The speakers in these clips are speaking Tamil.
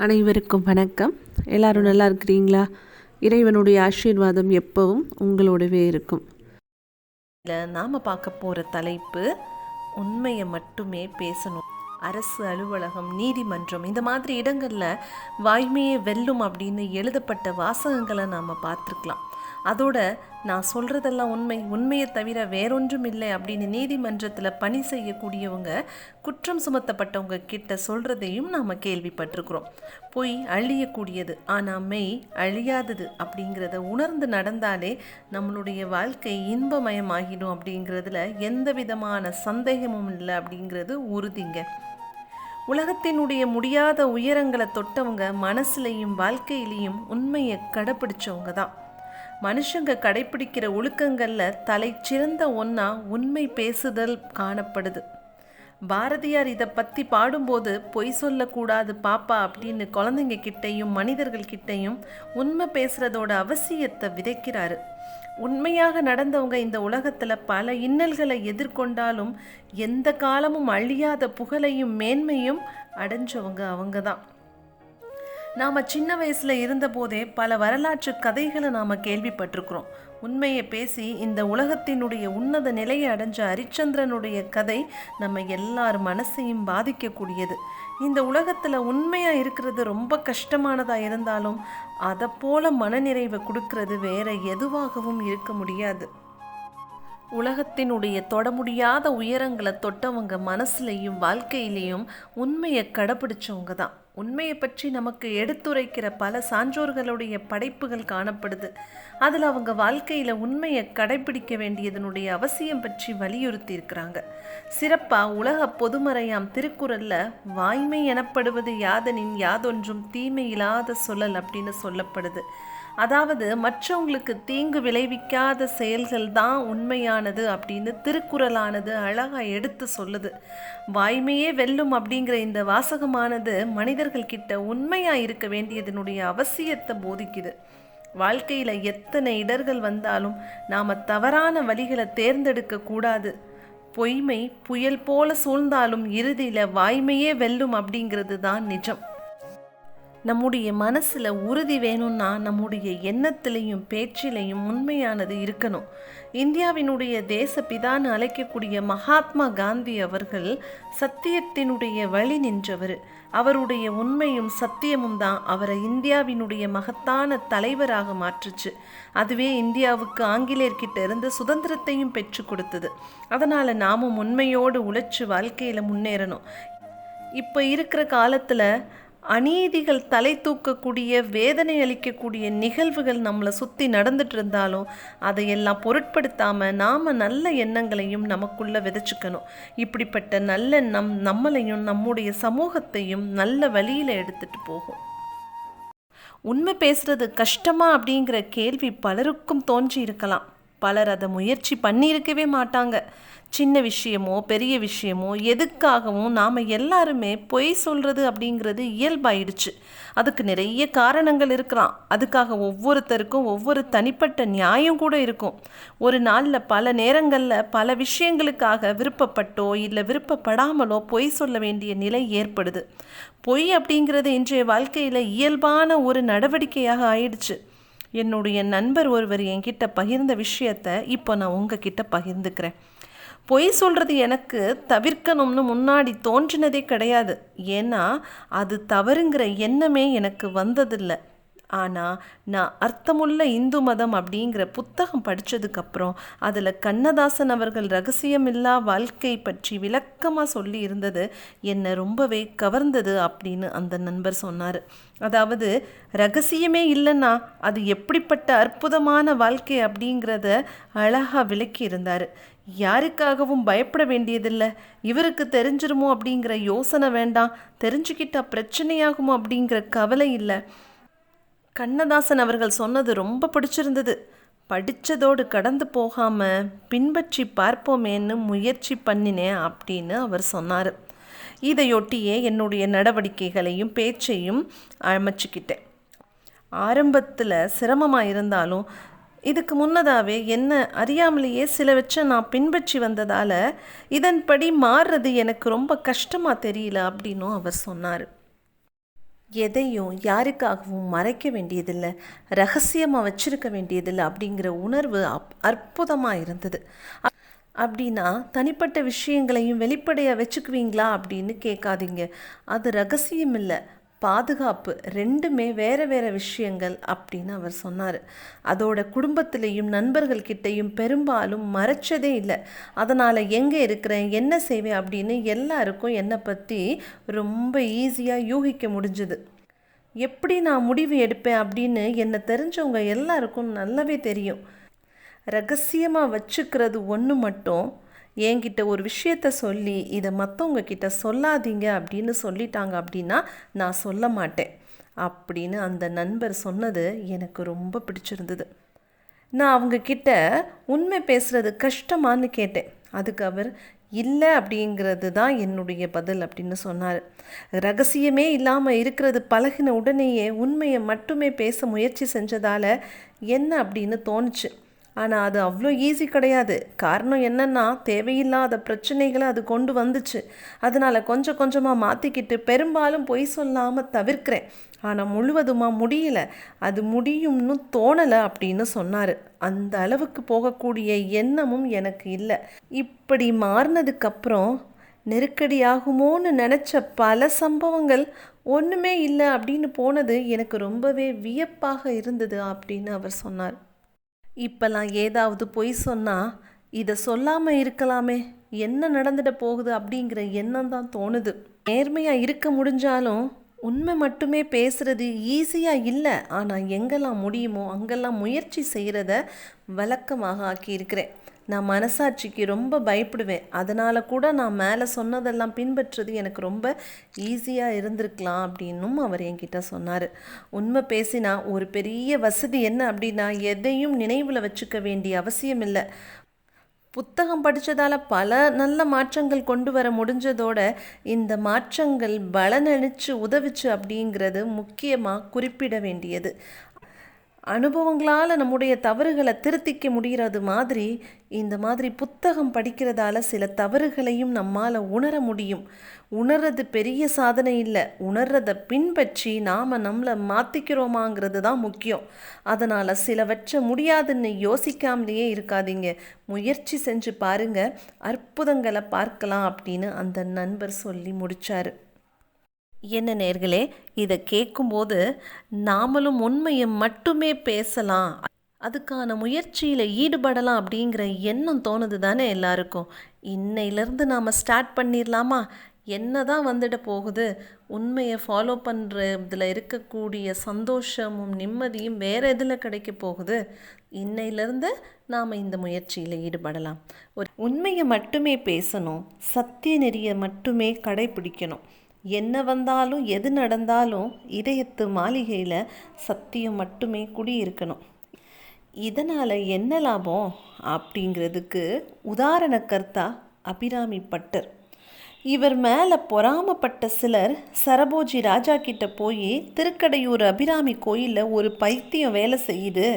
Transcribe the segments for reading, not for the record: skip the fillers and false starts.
அனைவருக்கும் வணக்கம். எல்லாரும் நல்லா இருக்கிறீங்களா? இறைவனுடைய ஆசீர்வாதம் எப்பவும் உங்களோடவே இருக்கும். நாம் பார்க்க போகிற தலைப்பு உண்மையை மட்டுமே பேசணும். அரசு அலுவலகம், நீதிமன்றம், இந்த மாதிரி இடங்களில் வாய்மையே வெல்லும் அப்படின்னு எழுதப்பட்ட வாசகங்களை நாம் பார்த்துருக்கலாம். அதோட நான் சொல்கிறதெல்லாம் உண்மையை தவிர வேறொன்றும் இல்லை அப்படின்னு நீதிமன்றத்தில் பணி செய்யக்கூடியவங்க குற்றம் சுமத்தப்பட்டவங்க கிட்ட சொல்கிறதையும் நாம் கேள்விப்பட்டிருக்கிறோம். பொய் அழியக்கூடியது, ஆனால் மெய் அழியாதது அப்படிங்கிறத உணர்ந்து நடந்தாலே நம்மளுடைய வாழ்க்கை இன்பமயமாகிடும் அப்படிங்கிறதுல எந்த விதமான சந்தேகமும் இல்லை அப்படிங்கிறது உறுதிங்க. உலகத்தினுடைய முடியாத உயரங்களை தொட்டவங்க மனசுலையும் வாழ்க்கையிலையும் உண்மையை கடைப்பிடிச்சவங்க தான். மனுஷங்க கடைப்பிடிக்கிற ஒழுக்கங்களில் தலை சிறந்த ஒன்றா உண்மை பேசுதல் காணப்படுது. பாரதியார் இதை பற்றி பாடும்போது பொய் சொல்லக்கூடாது பாப்பா அப்படின்னு குழந்தைங்க கிட்டையும் மனிதர்கள் கிட்டையும் உண்மை பேசுகிறதோட அவசியத்தை விதைக்கிறாரு. உண்மையாக நடந்தவங்க இந்த உலகத்தில் பல இன்னல்களை எதிர்கொண்டாலும் எந்த காலமும் அழியாத புகழையும் மேன்மையும் அடைஞ்சவங்க அவங்க தான். நாம் சின்ன வயசில் இருந்தபோதே பல வரலாற்று கதைகளை நாம் கேள்விப்பட்டிருக்கிறோம். உண்மையை பேசி இந்த உலகத்தினுடைய உன்னத நிலையை அடைஞ்ச ஹரிச்சந்திரனுடைய கதை நம்ம எல்லார் மனசையும் பாதிக்கக்கூடியது. இந்த உலகத்தில் உண்மையாக இருக்கிறது ரொம்ப கஷ்டமானதாக இருந்தாலும் அதை போல மனநிறைவை கொடுக்கறது வேற எதுவாகவும் இருக்க முடியாது. உலகத்தினுடைய தொட முடியாத உயரங்களை தொட்டவங்க மனசுலையும் வாழ்க்கையிலையும் உண்மையை கடைப்பிடிச்சவங்க தான். உண்மையை பற்றி நமக்கு எடுத்துரைக்கிற பல சான்றோர்களுடைய படைப்புகள் காணப்படுது. அதில் அவங்க வாழ்க்கையில் உண்மையை கடைப்பிடிக்க வேண்டியதனுடைய அவசியம் பற்றி வலியுறுத்தி இருக்கிறாங்க. சிறப்பாக உலக பொதுமறையாம் திருக்குறளில் வாய்மை எனப்படுவது யாதனின் யாதொன்றும் தீமை இல்லாத சொல்லல் அப்படின்னு சொல்லப்படுது. அதாவது மற்றவங்களுக்கு தீங்கு விளைவிக்காத செயல்கள் தான் உண்மையானது அப்படின்னு திருக்குறளானது அழகாக எடுத்து சொல்லுது. வாய்மையே வெல்லும் அப்படிங்கிற இந்த வாசகமானது மனிதர்கள் கிட்ட உண்மையாக இருக்க வேண்டியதனுடைய அவசியத்தை போதிக்குது. வாழ்க்கையில் எத்தனை இடர்கள் வந்தாலும் நாம் தவறான வழிகளை தேர்ந்தெடுக்க கூடாது. பொய்மை புயல் போல சூழ்ந்தாலும் இறுதியில் வாய்மையே வெல்லும் அப்படிங்கிறது தான் நிஜம். நம்முடைய மனசில் உறுதி வேணும்னா நம்முடைய எண்ணத்திலையும் பேச்சிலையும் உண்மையானது இருக்கணும். இந்தியாவினுடைய தேசப்பிதான்னு அழைக்கக்கூடிய மகாத்மா காந்தி அவர்கள் சத்தியத்தினுடைய வழி நின்றவர். அவருடைய உண்மையும் சத்தியமும் தான் அவரை இந்தியாவினுடைய மகத்தான தலைவராக மாற்றுச்சு. அதுவே இந்தியாவுக்கு ஆங்கிலேயர்கிட்ட இருந்து சுதந்திரத்தையும் பெற்று கொடுத்தது. அதனால் நாமும் உண்மையோடு உழைச்சி வாழ்க்கையில் முன்னேறணும். இப்போ இருக்கிற காலத்தில் அநீதிகள் தலை தூக்கக்கூடிய வேதனை அளிக்கக்கூடிய நிகழ்வுகள் நம்மளை சுற்றி நடந்துட்டு இருந்தாலும் அதையெல்லாம் பொருட்படுத்தாமல் நாம் நல்ல எண்ணங்களையும் நமக்குள்ளே விதைச்சிக்கணும். இப்படிப்பட்ட நல்லெண்ணம் நம்மளையும் நம்முடைய சமூகத்தையும் நல்ல வழியில் எடுத்துகிட்டு போகும். உண்மை பேசுகிறது கஷ்டமா அப்படிங்கிற கேள்வி பலருக்கும் தோன்றி இருக்கலாம். பலர் அதை முயற்சி பண்ணியிருக்கவே மாட்டாங்க. சின்ன விஷயமோ பெரிய விஷயமோ எதுக்காகவும் நாம் எல்லாருமே பொய் சொல்கிறது அப்படிங்கிறது இயல்பாயிடுச்சு. அதுக்கு நிறைய காரணங்கள் இருக்கலாம். அதுக்காக ஒவ்வொருத்தருக்கும் ஒவ்வொரு தனிப்பட்ட நியாயம் கூட இருக்கும். ஒரு நாளில் பல நேரங்களில் பல விஷயங்களுக்காக விருப்பப்பட்டோ இல்லை விருப்பப்படாமலோ பொய் சொல்ல வேண்டிய நிலை ஏற்படுது. பொய் அப்படிங்கிறது இன்றைய வாழ்க்கையில் இயல்பான ஒரு நடவடிக்கையாக ஆயிடுச்சு. என்னுடைய நண்பர் ஒருவர் என்கிட்ட பகிர்ந்த விஷயத்தை இப்போ நான் உங்ககிட்ட பகிர்ந்துக்கிறேன். பொய் சொல்கிறது எனக்கு தவிர்க்கணும்னு முன்னாடி தோன்றினதே கிடையாது. ஏன்னா அது தவறுங்கிற எண்ணமே எனக்கு வந்ததில்லை. ஆனால் நான் அர்த்தமுள்ள இந்து மதம் அப்படிங்கிற புத்தகம் படித்ததுக்கப்புறம் அதில் கண்ணதாசன் அவர்கள் ரகசியமில்லா வாழ்க்கை பற்றி விளக்கமாக சொல்லி இருந்தது என்னை ரொம்பவே கவர்ந்தது அப்படின்னு அந்த நண்பர் சொன்னார். அதாவது ரகசியமே இல்லைன்னா அது எப்படிப்பட்ட அற்புதமான வாழ்க்கை அப்படிங்கிறத அழகாக விளக்கி இருந்தார். யாருக்காகவும் பயப்பட வேண்டியதில்லை. இவருக்கு தெரிஞ்சிருமோ அப்படிங்கிற யோசனை வேண்டாம். தெரிஞ்சுக்கிட்டா பிரச்சனையாகுமோ அப்படிங்கிற கவலை இல்லை. கண்ணதாசன் அவர்கள் சொன்னது ரொம்ப பிடிச்சிருந்தது. படித்ததோடு கடந்து போகாமல் பின்பற்றி பார்ப்போமேன்னு முயற்சி பண்ணினேன் அப்படின்னு அவர் சொன்னார். இதையொட்டியே என்னுடைய நடவடிக்கைகளையும் பேச்சையும் அமைச்சிக்கிட்டேன். ஆரம்பத்தில் சிரமமாக இருந்தாலும் இதுக்கு முன்னதாகவே என்ன அறியாமலேயே சிலவற்றை நான் பின்பற்றி வந்ததால் இதன்படி மாறுறது எனக்கு ரொம்ப கஷ்டமாக தெரியல அப்படின்னும் அவர் சொன்னார். எதையும் யாருக்காகவும் மறைக்க வேண்டியதில்லை, ரகசியமாக வச்சிருக்க வேண்டியதில்லை அப்படிங்கிற உணர்வு அற்புதமாக இருந்தது. அப்படின்னா தனிப்பட்ட விஷயங்களையும் வெளிப்படையாக வச்சுக்குவீங்களா அப்படின்னு கேட்காதீங்க. அது ரகசியம் இல்லை, பாதுகாப்பு. ரெண்டுமே வேறு வேறு விஷயங்கள் அப்படின்னு அவர் சொன்னார். அதோட குடும்பத்திலையும் நண்பர்கள்கிட்டையும் பெரும்பாலும் மறைச்சதே இல்லை. அதனால் எங்கே இருக்கிறேன், என்ன செய்வேன் அப்படின்னு எல்லாருக்கும் என்னை பற்றி ரொம்ப ஈஸியாக யூகிக்க முடிஞ்சுது. எப்படி நான் முடிவு எடுப்பேன் அப்படின்னு என்னை தெரிஞ்சவங்க எல்லாருக்கும் நல்லாவே தெரியும். ரகசியமாக வச்சுக்கிறது ஒன்று மட்டும், என்கிட்ட ஒரு விஷயத்த சொல்லி இதை மற்றவங்க கிட்ட சொல்லாதீங்க அப்படின்னு சொல்லிட்டாங்க அப்படின்னா நான் சொல்ல மாட்டேன் அப்படின்னு அந்த நண்பர் சொன்னது எனக்கு ரொம்ப பிடிச்சிருந்தது. நான் அவங்கக்கிட்ட உண்மை பேசுகிறது கஷ்டமானு கேட்டேன். அதுக்கு அவர் இல்லை அப்படிங்கிறது தான் என்னுடைய பதில் அப்படின்னு சொன்னார். ரகசியமே இல்லாமல் இருக்கிறது பழகின உடனேயே உண்மையை மட்டுமே பேச முயற்சி செஞ்சதால் என்ன அப்படின்னு தோணுச்சு. ஆனால் அது அவ்வளோ ஈஸி கிடையாது. காரணம் என்னென்னா, தேவையில்லாத பிரச்சனைகளை அது கொண்டு வந்துச்சு. அதனால் கொஞ்சம் கொஞ்சமாக மாற்றிக்கிட்டு பெரும்பாலும் பொய் சொல்லாமல் தவிர்க்கிறேன். ஆனால் முழுவதுமாக முடியலை, அது முடியும்னு தோணலை அப்படின்னு சொன்னார். அந்த அளவுக்கு போகக்கூடிய எண்ணமும் எனக்கு இல்லை. இப்படி மாறினதுக்கப்புறம் நெருக்கடியாகுமோன்னு நினச்ச பல சம்பவங்கள் ஒன்றுமே இல்லை அப்படின்னு போனது எனக்கு ரொம்பவே வியப்பாக இருந்தது அப்படின்னு அவர் சொன்னார். இப்போல்லாம் ஏதாவது பொய் சொன்னால் இதை சொல்லாமல் இருக்கலாமே, என்ன நடந்துட போகுது அப்படிங்கிற எண்ணம் தான் தோணுது. நேர்மையாக இருக்க முடிஞ்சாலும் உண்மை மட்டுமே பேசுகிறது ஈஸியாக இல்லை. ஆனால் எங்கெல்லாம் முடியுமோ அங்கெல்லாம் முயற்சி செய்கிறத வழக்கமாக ஆக்கியிருக்கிறேன். நான் மனசாட்சிக்கு ரொம்ப பயப்படுவேன். அதனால் கூட நான் மேலே சொன்னதெல்லாம் பின்பற்றுறது எனக்கு ரொம்ப ஈஸியாக இருந்திருக்கலாம் அப்படின்னும் அவர் என்கிட்ட சொன்னார். உண்மை பேசினா ஒரு பெரிய வசதி என்ன அப்படின்னா, எதையும் நினைவில் வச்சுக்க வேண்டிய அவசியம் இல்லை. புத்தகம் படித்ததால் பல நல்ல மாற்றங்கள் கொண்டு வர முடிஞ்சதோட இந்த மாற்றங்கள் பலனளிச்சு உதவிச்சு அப்படிங்கிறது முக்கியமாக குறிப்பிட வேண்டியது. அனுபவங்களால் நம்முடைய தவறுகளை திருத்திக்க முடிகிறது மாதிரி இந்த மாதிரி புத்தகம் படிக்கிறதால சில தவறுகளையும் நம்மால் உணர முடியும். உணர்றது பெரிய சாதனை இல்லை, உணர்றதை பின்பற்றி நாம் நம்மளை மாற்றிக்கிறோமாங்கிறது தான் முக்கியம். அதனால் சிலவற்றை முடியாதுன்னு யோசிக்காமலேயே இருக்காதீங்க, முயற்சி செஞ்சு பாருங்கள், அற்புதங்களை பார்க்கலாம் அப்படின்னு அந்த நண்பர் சொல்லி முடித்தார். என்ன நேர்களே, இதை கேட்கும்போது நாமளும் உண்மையை மட்டுமே பேசலாம், அதுக்கான முயற்சியில் ஈடுபடலாம் அப்படிங்கிற எண்ணம் தோணுது தானே எல்லாருக்கும். இன்னையிலேருந்து நாம் ஸ்டார்ட் பண்ணிடலாமா? என்ன தான் வந்துட போகுது? உண்மையை ஃபாலோ பண்ணுறதுல இருக்கக்கூடிய சந்தோஷமும் நிம்மதியும் வேறு எதில் கிடைக்க போகுது? இன்னையிலேருந்து நாம் இந்த முயற்சியில் ஈடுபடலாம். ஒரு உண்மையை மட்டுமே பேசணும், சத்திய நெறியை மட்டுமே கடைபிடிக்கணும். என்ன வந்தாலும் எது நடந்தாலும் இதயத்து மாளிகையில் சத்தியம் மட்டுமே குடியிருக்கணும். இதனால் என்ன லாபம் அப்படிங்கிறதுக்கு உதாரண கர்த்தா அபிராமி பட்டர். இவர் மேலே பொறாமப்பட்ட சிலர் சரபோஜி ராஜா கிட்ட போய், திருக்கடையூர் அபிராமி கோயிலில் ஒரு பைத்தியம் வேலை செய்யுது,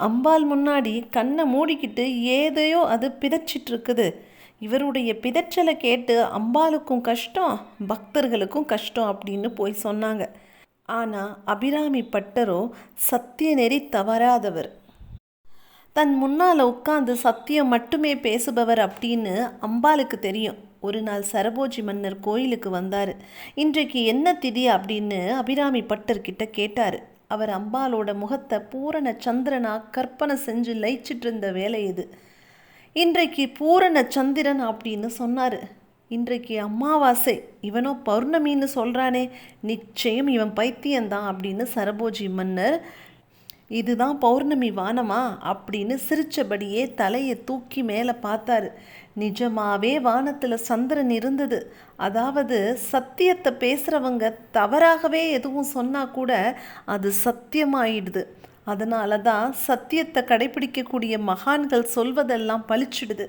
அம்பாள் முன்னாடி கண்ணை மூடிக்கிட்டு ஏதையோ அது பிதச்சிட்ருக்குது, இவருடைய பிதற்றலை கேட்டு அம்பாளுக்கும் கஷ்டம், பக்தர்களுக்கும் கஷ்டம் அப்படின்னு போய் சொன்னாங்க. ஆனால் அபிராமி பட்டரோ சத்திய நெறி தவறாதவர், தன் முன்னால் உட்காந்து சத்தியம் மட்டுமே பேசுபவர் அப்படின்னு அம்பாளுக்கு தெரியும். ஒரு நாள் சரபோஜி மன்னர் கோயிலுக்கு வந்தார். இன்றைக்கு என்ன திதி அப்படின்னு அபிராமி பட்டர்கிட்ட கேட்டார். அவர் அம்பாலோட முகத்தை பூரண சந்திரனா கற்பனை செஞ்சு லயிச்சிட்டு இருந்த வேலை இது. இன்றைக்கு பூரண சந்திரன் அப்படின்னு சொன்னார். இன்றைக்கு அமாவாசை, இவனோ பௌர்ணமின்னு சொல்கிறானே, நிச்சயம் இவன் பைத்தியந்தான் அப்படின்னு சரபோஜி மன்னர், இதுதான் பௌர்ணமி வானமா அப்படின்னு சிரித்தபடியே தலையை தூக்கி மேலே பார்த்தாரு. நிஜமாவே வானத்தில் சந்திரன் இருந்தது. அதாவது சத்தியத்தை பேசுகிறவங்க தவறாகவே எதுவும் சொன்னால் கூட அது சத்தியமாயிடுது. அதனால தான் சத்தியத்தை கடைபிடிக்கக்கூடிய மகான்கள் சொல்வதெல்லாம் பளிச்சிடுது.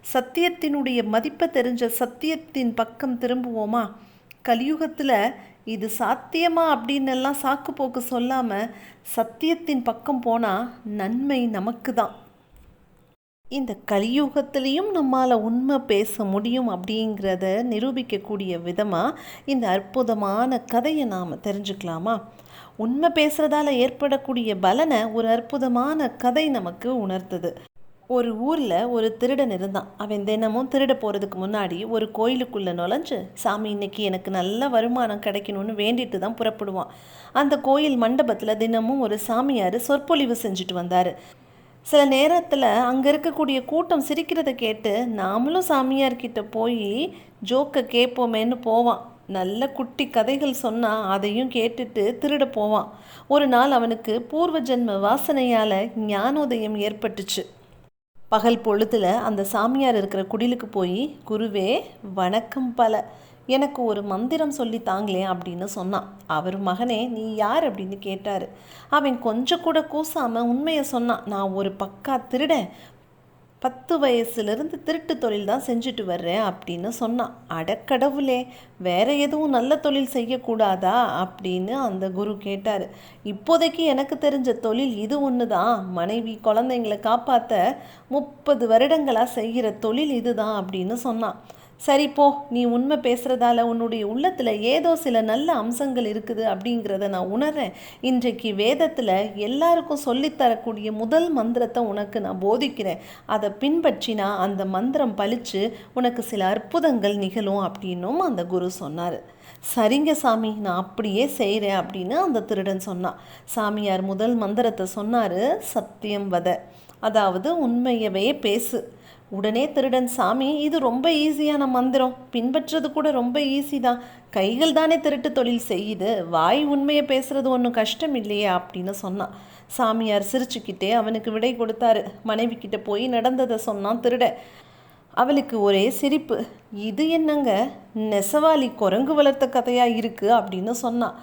சத்தியத்தினுடைய மதிப்பை தெரிஞ்ச சத்தியத்தின் பக்கம் திரும்புவோமா? கலியுகத்தில் இது சாத்தியமா அப்படின்னு எல்லாம் சாக்கு போக்கு சொல்லாமல் சத்தியத்தின் பக்கம் போனால் நன்மை நமக்கு தான். இந்த கலியுகத்திலையும் நம்மால் உண்மை பேச முடியும் அப்படிங்கிறத நிரூபிக்கக்கூடிய விதமாக இந்த அற்புதமான கதையை நாம் தெரிஞ்சுக்கலாமா? உண்மை பேசுகிறதால ஏற்படக்கூடிய பலனை ஒரு அற்புதமான கதை நமக்கு உணர்த்துது. ஒரு ஊரில் ஒரு திருடன் இருந்தான். அவன் தினமும் திருட போகிறதுக்கு முன்னாடி ஒரு கோயிலுக்குள்ளே நுழைஞ்சு, சாமி இன்னைக்கு எனக்கு நல்ல வருமானம் கிடைக்கணும்னு வேண்டிட்டு தான் புறப்படுவான். அந்த கோயில் மண்டபத்தில் தினமும் ஒரு சாமியார் சொற்பொழிவு செஞ்சுட்டு வந்தார். சில நேரத்தில் அங்கே இருக்கக்கூடிய கூட்டம் சிரிக்கிறத கேட்டு நாமளும் சாமியார்கிட்ட போய் ஜோக்கை கேட்போமேன்னு போவான். நல்ல குட்டி கதைகள் சொன்னால் அதையும் கேட்டுட்டு திருட போவான். ஒரு நாள் அவனுக்கு பூர்வ ஜென்ம வாசனையால் ஞானோதயம் ஏற்பட்டுச்சு. பகல் பொழுதில் அந்த சாமியார் இருக்கிற குடிலுக்கு போய், குருவே வணக்கம் பல, எனக்கு ஒரு மந்திரம் சொல்லி தாங்களே அப்படின்னு சொன்னான். அவர் மகனே நீ யார் அப்படின்னு கேட்டார். அவன் கொஞ்சம் கூட கூசாமல் உண்மையை சொன்னான். நான் ஒரு பக்கா திருடன், 10 வயசுலேருந்து திருட்டு தொழில் தான் செஞ்சுட்டு வர்றேன் அப்படின்னு சொன்னான். அடக்கடவுளே, வேற எதுவும் நல்ல தொழில் செய்யக்கூடாதா அப்படின்னு அந்த குரு கேட்டார். இப்போதைக்கு எனக்கு தெரிஞ்ச தொழில் இது ஒன்று தான், மனைவி குழந்தைங்களை காப்பாற்ற 30 வருடங்களாக செய்கிற தொழில் இதுதான் அப்படின்னு சொன்னான். சரி போ, நீ உண்மை பேசுகிறதால உன்னுடைய உள்ளத்தில் ஏதோ சில நல்ல அம்சங்கள் இருக்குது அப்படிங்கிறத நான் உணர்றேன். இன்றைக்கு வேதத்தில் எல்லாருக்கும் சொல்லித்தரக்கூடிய முதல் மந்திரத்தை உனக்கு நான் போதிக்கிறேன். அதை பின்பற்றினா அந்த மந்திரம் பலிச்சு உனக்கு சில அற்புதங்கள் நிகழும் அப்படின்னும் அந்த குரு சொன்னார். சரிங்க சாமி, நான் அப்படியே செய்கிறேன் அப்படின்னு அந்த திருடன் சொன்னான். சாமியார் முதல் மந்திரத்தை சொன்னார், சத்தியம் வத, அதாவது உண்மையவே பேசு. உடனே திருடன், சாமி இது ரொம்ப ஈஸியான மந்திரம், பின்பற்றது கூட ரொம்ப ஈஸி தான், கைகள் தானே திருட்டு தொழில் செய்யுது, வாய் உண்மையை பேசுறது ஒன்றும் கஷ்டம் இல்லையே அப்படின்னு சொன்னான். சாமியார் சிரிச்சுக்கிட்டே அவனுக்கு விடை கொடுத்தாரு. மனைவி கிட்ட போய் நடந்ததை சொன்னான் திருட. அவளுக்கு ஒரே சிரிப்பு. இது என்னங்க, நெசவாளி குரங்கு வளர்த்த கதையாக இருக்குது அப்படின்னு சொன்னான்.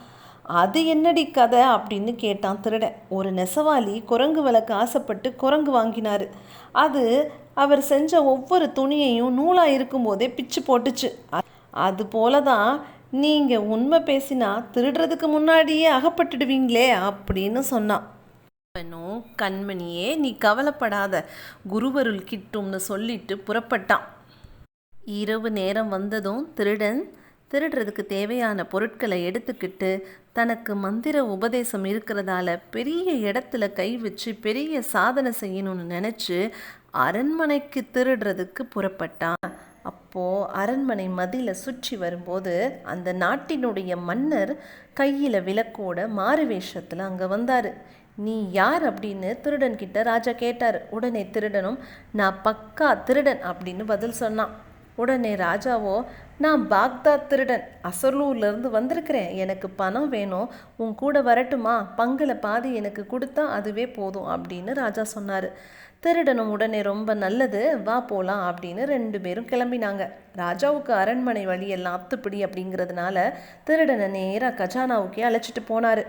அது என்னடி கதை அப்படின்னு கேட்டான் திருடன். ஒரு நெசவாளி குரங்கு வளர்க்க ஆசைப்பட்டு குரங்கு வாங்கினார். அது அவர் செஞ்ச ஒவ்வொரு துணியையும் நூலாக இருக்கும்போதே பிச்சு போட்டுச்சு. அது போல தான் நீங்கள் உண்மை பேசினா திருடுறதுக்கு முன்னாடியே அகப்பட்டுடுவீங்களே அப்படின்னு சொன்னான். கண்மணியே நீ கவலைப்படாத, குருவருள் கிட்டும்னு சொல்லிட்டு புறப்பட்டான். இரவு நேரம் வந்ததும் திருடன் திருடுறதுக்கு தேவையான பொருட்களை எடுத்துக்கிட்டு தனக்கு மந்திர உபதேசம் இருக்கிறதால பெரிய இடத்துல கை வச்சு பெரிய சாதனை செய்யணும்னு நினச்சி அரண்மனைக்கு திருடுறதுக்கு புறப்பட்டான். அப்போது அரண்மனை மதிலை சுற்றி வரும்போது அந்த நாட்டினுடைய மன்னர் கையில் விளக்கோட மாறு வேஷத்தில் அங்கே வந்தார். நீ யார் அப்படின்னு திருடன்கிட்ட ராஜா கேட்டார். உடனே திருடனும் நான் பக்கா திருடன் அப்படின்னு பதில் சொன்னான். உடனே ராஜாவோ, நான் பாக்தாத் திருடன், அசர்லூர்லேருந்து வந்திருக்கிறேன், எனக்கு பணம் வேணும், உன் கூட வரட்டுமா, பங்கில் பாதி எனக்கு கொடுத்தா அதுவே போதும் அப்படின்னு ராஜா சொன்னார். திருடனும் உடனே ரொம்ப நல்லது, வா போகலாம் அப்படின்னு 2 பேரும் கிளம்பினாங்க. ராஜாவுக்கு அரண்மனை வழியெல்லாம் அத்துப்பிடி அப்படிங்கிறதுனால திருடனை நேராக கஜானாவுக்கே அழைச்சிட்டு போனார்.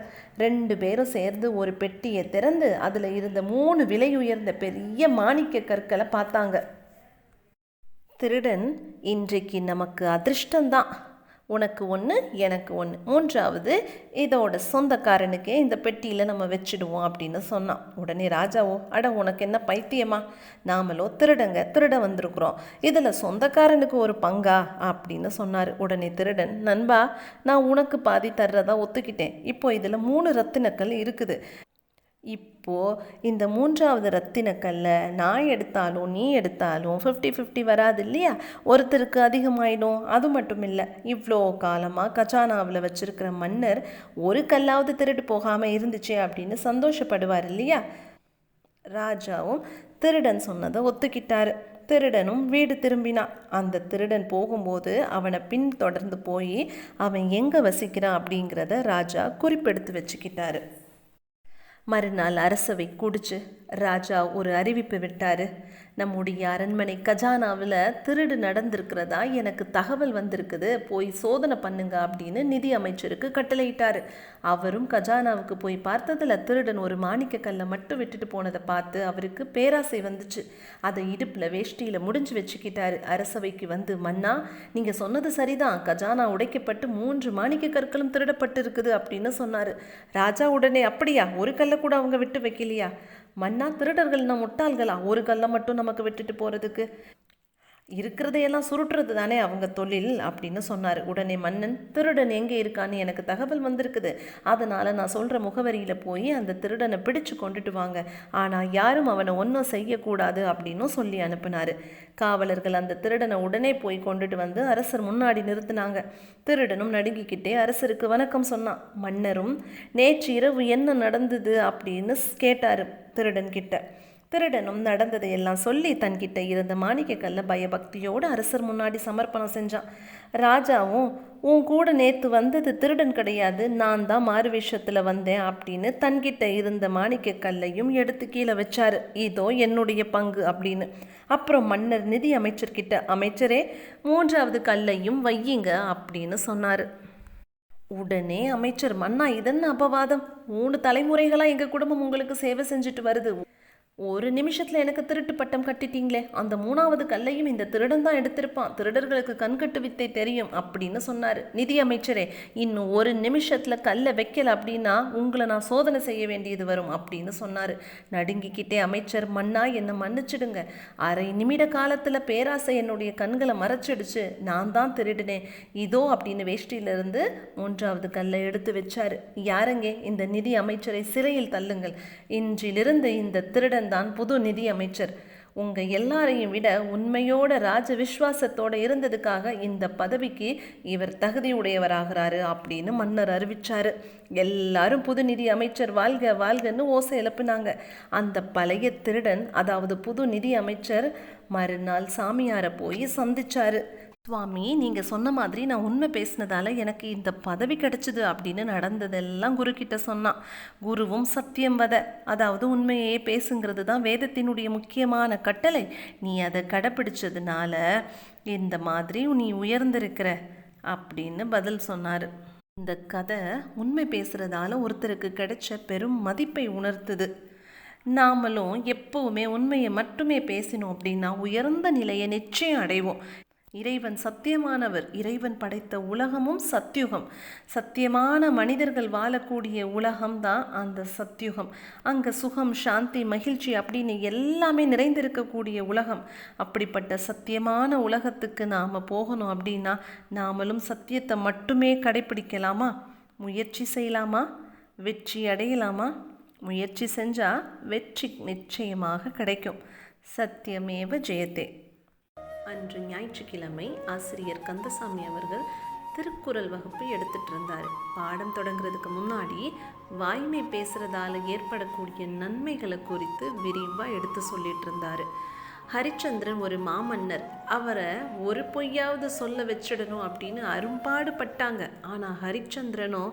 2 பேரும் சேர்ந்து ஒரு பெட்டியை திறந்து அதில் இருந்த 3 விலை உயர்ந்த பெரிய மாணிக்க கற்களை பார்த்தாங்க. திருடன், இன்றைக்கு நமக்கு அதிர்ஷ்டந்தான், உனக்கு ஒன்று எனக்கு ஒன்று, 3வது இதோட சொந்தக்காரனுக்கே இந்த பெட்டியில் நம்ம வச்சுடுவோம் அப்படின்னு சொன்னான். உடனே ராஜாவோ, அட உனக்கு என்ன பைத்தியமா, நாமளோ திருட வந்திருக்கிறோம், இதில் சொந்தக்காரனுக்கு ஒரு பங்கா அப்படின்னு சொன்னார். உடனே திருடன், நண்பா நான் உனக்கு பாதி தர்றதா ஒத்துக்கிட்டேன், இப்போ இதில் 3 ரத்தினக்கல் இருக்குது, இப்போது இந்த 3வது ரத்தினக்கல்ல நான் எடுத்தாலும் நீ எடுத்தாலும் 50-50 வராது இல்லையா, ஒருத்தருக்கு அதிகமாயிடும். அது மட்டும் இல்லை, இவ்வளோ காலமாக கஜானாவில் வச்சுருக்கிற மன்னர் ஒரு கல்லாவது திருடு போகாமல் இருந்துச்சு அப்படின்னு சந்தோஷப்படுவார் இல்லையா. ராஜாவும் திருடன் சொன்னதை ஒத்துக்கிட்டாரு. திருடனும் வீடு திரும்பினான். அந்த திருடன் போகும்போது அவனை பின் தொடர்ந்து போய் அவன் எங்கே வசிக்கிறான் அப்படிங்கிறத ராஜா குறிப்பெடுத்து வச்சுக்கிட்டாரு. மறுநாள் அரசவை கூடிச்சு. ராஜா ஒரு அறிவிப்பு விட்டார். நம்முடைய அரண்மனை கஜானாவில் திருடு நடந்திருக்கிறதா எனக்கு தகவல் வந்திருக்குது, போய் சோதனை பண்ணுங்க அப்படின்னு நிதி அமைச்சருக்கு கட்டளையிட்டார். அவரும் கஜானாவுக்கு போய் பார்த்ததில் திருடன் ஒரு மாணிக்க கல்லை மட்டும் விட்டுட்டு போனதை பார்த்து அவருக்கு பேராசை வந்துச்சு. அதை இடுப்பில் வேஷ்டியில் முடிஞ்சு வச்சுக்கிட்டாரு. அரசவைக்கு வந்து, மன்னா நீங்கள் சொன்னது சரிதான், கஜானா உடைக்கப்பட்டு 3 மாணிக்க கற்களும் திருடப்பட்டு இருக்குது அப்படின்னு சொன்னார். ராஜா உடனே, அப்படியா, ஒரு கல்லை கூட அவங்க விட்டு வைக்கலையா, மன்னா, திருடர்கள்னா முட்டாள்களா? ஒரு கல்லை மட்டும் நமக்கு விட்டுட்டு போகிறதுக்கு? இருக்கிறதையெல்லாம் சுருட்டுறது தானே அவங்க தொழில் அப்படின்னு சொன்னார். உடனே மன்னன், திருடன் எங்கே இருக்கான்னு எனக்கு தகவல் வந்திருக்குது, அதனால் நான் சொல்கிற முகவரியில் போய் அந்த திருடனை பிடிச்சு கொண்டுட்டு வாங்க, ஆனால் யாரும் அவனை ஒன்றும் செய்யக்கூடாது அப்படின்னு சொல்லி அனுப்புனார். காவலர்கள் அந்த திருடனை உடனே போய் கொண்டுட்டு வந்து அரசர் முன்னாடி நிறுத்தினாங்க. திருடனும் நடுங்கிக்கிட்டே அரசருக்கு வணக்கம் சொன்னான். மன்னரும் நேற்று இரவு என்ன நடந்தது அப்படின்னு கேட்டார் திருடன்கிட்ட. திருடனும் நடந்ததையெல்லாம் சொல்லி தன்கிட்ட இருந்த மாணிக்கக்கல்லை பயபக்தியோடு அரசர் முன்னாடி சமர்ப்பணம் செஞ்சான். ராஜாவும், உன் கூட நேற்று வந்தது திருடன் கிடையாது, நான் தான் மாறு விஷயத்தில் வந்தேன் அப்படின்னு தன்கிட்ட இருந்த மாணிக்கக்கல்லையும் எடுத்து கீழே வச்சாரு. இதோ என்னுடைய பங்கு அப்படின்னு. அப்புறம் மன்னர் நிதி அமைச்சர்கிட்ட, அமைச்சரே 3வது கல்லையும் வையுங்க அப்படின்னு சொன்னார். உடனே அமைச்சர், மன்னா இதென்ன அபவாதம்? 3 தலைமுறைகளாக எங்கள் குடும்பம் உங்களுக்கு சேவை செஞ்சுட்டு வருது, ஒரு நிமிஷத்தில் எனக்கு திருட்டு பட்டம் கட்டிட்டீங்களே, அந்த 3வது கல்லையும் இந்த திருடன் தான் எடுத்திருப்பான், திருடர்களுக்கு கண்கட்டு வித்தை தெரியும் அப்படின்னு சொன்னார். நிதி அமைச்சரே, இன்னும் ஒரு நிமிஷத்தில் கல்லை வைக்கல அப்படின்னா உங்களை நான் சோதனை செய்ய வேண்டியது வரும் அப்படின்னு சொன்னார். நடுங்கிக்கிட்டே அமைச்சர், மன்னா என்னை மன்னிச்சிடுங்க, அரை நிமிட காலத்தில் பேராசை என்னுடைய கண்களை மறைச்சிடுச்சு, நான் தான் திருடினேன், இதோ அப்படின்னு வேஷ்டியிலிருந்து 3வது கல்லை எடுத்து வச்சாரு. யாருங்க இந்த நிதி அமைச்சரை சிறையில் தள்ளுங்கள், இன்றிலிருந்து இந்த திருடன் தான் புது நிதி அமைச்சர், உங்க எல்லாரையும் விட உண்மையோட ராஜ விசுவாசத்தோட இருந்ததுக்காக இந்த பதவிக்கு இவர் தகுதியுடையவராகிறாரு அப்படின்னு மன்னர் அறிவிச்சாரு. எல்லாரும் புது நிதி அமைச்சர் வாழ்க வாழ்கன்னு ஓசை எழுப்புனாங்க. அந்த பழைய திருடன், அதாவது புது நிதி அமைச்சர், மறுநாள் சாமியாரை போய் சந்திச்சாரு. சுவாமி, நீங்கள் சொன்ன மாதிரி நான் உண்மை பேசினதால எனக்கு இந்த பதவி கிடைச்சிது அப்படின்னு நடந்ததெல்லாம் குரு கிட்ட சொன்னான். குருவும் சத்தியம் வத, அதாவது உண்மையே பேசுங்கிறது தான் வேதத்தினுடைய முக்கியமான கட்டளை, நீ அதை கடைப்பிடிச்சதுனால இந்த மாதிரி நீ உயர்ந்திருக்கிற அப்படின்னு பதில் சொன்னார். இந்த கதை உண்மை பேசுகிறதால ஒருத்தருக்கு கிடைச்ச பெரும் மதிப்பை உணர்த்துது. நாமளும் எப்பவுமே உண்மையை மட்டுமே பேசினோம் அப்படின்னா உயர்ந்த நிலையை நிச்சயம் அடைவோம். இறைவன் சத்தியமானவர், இறைவன் படைத்த உலகமும் சத்யுகம், சத்தியமான மனிதர்கள் வாழக்கூடிய உலகம்தான் அந்த சத்யுகம். அங்கே சுகம், சாந்தி, மகிழ்ச்சி அப்படின்னு எல்லாமே நிறைந்திருக்கக்கூடிய உலகம். அப்படிப்பட்ட சத்தியமான உலகத்துக்கு நாம் போகணும் அப்படின்னா நாமளும் சத்தியத்தை மட்டுமே கடைப்பிடிக்கலாமா? முயற்சி செய்யலாமா? வெற்றி அடையலாமா? முயற்சி செஞ்சால் வெற்றி நிச்சயமாக கிடைக்கும். சத்தியமேவ ஜெயத்தே. அன்று ஞாயிற்றுக்கிழமை ஆசிரியர் கந்தசாமி அவர்கள் திருக்குறள் வகுப்பு எடுத்துட்டு இருந்தார். பாடம் தொடங்குறதுக்கு முன்னாடி வாய்மை பேசுகிறதால ஏற்படக்கூடிய நன்மைகளை குறித்து விரிவாக எடுத்து சொல்லிட்டு இருந்தார். ஹரிச்சந்திரன் ஒரு மாமன்னர், அவரை ஒரு பொய்யாவது சொல்ல வச்சிடணும் அப்படின்னு அரும்பாடுபட்டாங்க. ஆனால் ஹரிச்சந்திரனோ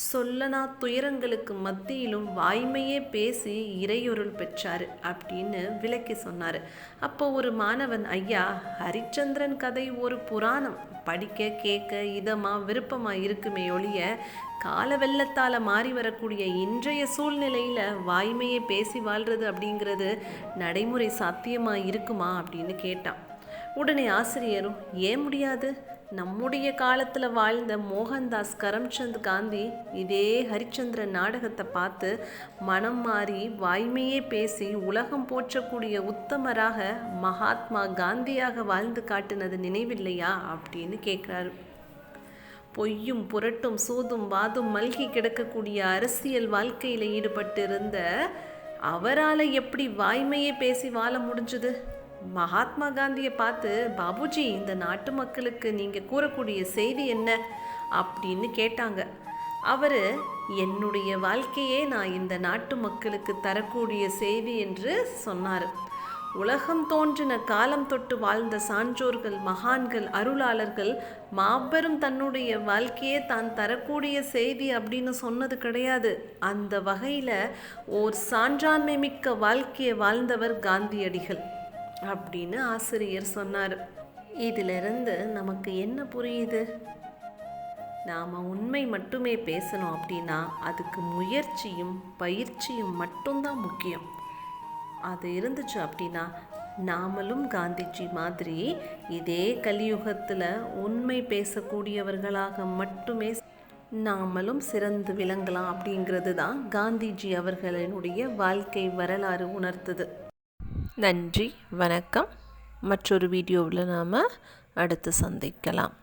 சொல்லனா துயரங்களுக்கு மத்தியிலும் வாய்மையே பேசி இறையொருள் பெற்றார் அப்படின்னு விளக்கி சொன்னார். அப்போ ஒரு மாணவன், ஐயா, ஹரிச்சந்திரன் கதை ஒரு புராணம், படிக்க கேட்க இதமாக விருப்பமாக இருக்குமே ஒழிய கால வெள்ளத்தால் மாறி வரக்கூடிய இன்றைய சூழ்நிலையில் வாய்மையை பேசி வாழ்கிறது அப்படிங்கிறது நடைமுறை சாத்தியமாக இருக்குமா அப்படின்னு கேட்டான். உடனே ஆசிரியரும், ஏன் முடியாது? நம்முடைய காலத்தில் வாழ்ந்த மோகன்தாஸ் கரம்சந்த் காந்தி இதே ஹரிச்சந்திரன் நாடகத்தை பார்த்து மனம் மாறி வாய்மையே பேசி உலகம் போற்றக்கூடிய உத்தமராக மகாத்மா காந்தியாக வாழ்ந்து காட்டினது நினைவில்லையா அப்படின்னு கேட்குறாரு. பொய்யும் புரட்டும் சூதும் வாதும் மல்கி கிடக்கக்கூடிய அரசியல் வாழ்க்கையில் ஈடுபட்டிருந்த அவரால் எப்படி வாய்மையே பேசி வாழ முடிஞ்சுது? மகாத்மா காந்தியை பார்த்து, பாபுஜி, இந்த நாட்டு மக்களுக்கு நீங்கள் கூறக்கூடிய செய்தி என்ன அப்படின்னு கேட்டாங்க. அவர், என்னுடைய வாழ்க்கையே நான் இந்த நாட்டு மக்களுக்கு தரக்கூடிய செய்தி என்று சொன்னார். உலகம் தோன்றின காலம் தொட்டு வாழ்ந்த சான்றோர்கள், மகான்கள், அருளாளர்கள் மாபெரும் தன்னுடைய வாழ்க்கையே தான் தரக்கூடிய செய்தி அப்படின்னு சொன்னது கிடையாது. அந்த வகையில் ஓர் சான்றாண்மை மிக்க வாழ்க்கையை வாழ்ந்தவர் காந்தியடிகள் அப்படின்னு ஆசிரியர் சொன்னார். இதிலிருந்து நமக்கு என்ன புரியுது? நாம் உண்மை மட்டுமே பேசணும் அப்படின்னா அதுக்கு முயற்சியும் பயிற்சியும் மட்டும்தான் முக்கியம். அது இருந்துச்சு அப்படின்னா நாமளும் காந்திஜி மாதிரி இதே கலியுகத்தில் உண்மை பேசக்கூடியவர்களாக மட்டுமே நாமளும் சிறந்து விளங்கலாம் அப்படிங்கிறது தான் காந்திஜி அவர்களினுடைய வாழ்க்கை வரலாறு உணர்த்துது. நன்றி, வணக்கம். மற்றொரு வீடியோவில் நாம் அடுத்து சந்திக்கலாம்.